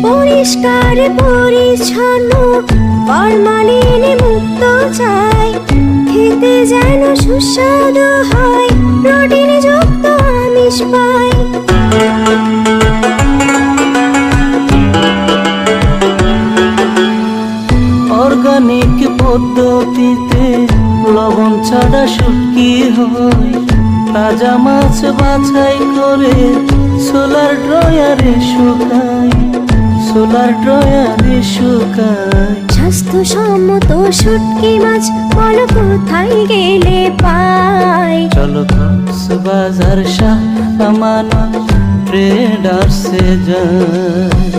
পরিষ্কার পরিচ্ছন্ন ফরমালিন মুক্ত চাই, খেতে যেন সুস্বাদু হয়, প্রোটিন যুক্ত আমিষ পাই। অর্গানিক পদ্ধতিতে লবণ ছাড়া শুটকি হয়, তাজা মাছ বাছাই করে সোলার ড্রয়ারে শুকাই, সোলার ড্রয়ারে শুকাই। স্বাস্থ্যসম্মত শুটকি মাছ বলো কোথায় গেলে পাই? চলো কক্সবাজার শাহ আমানত ট্রেডার্সে যাই।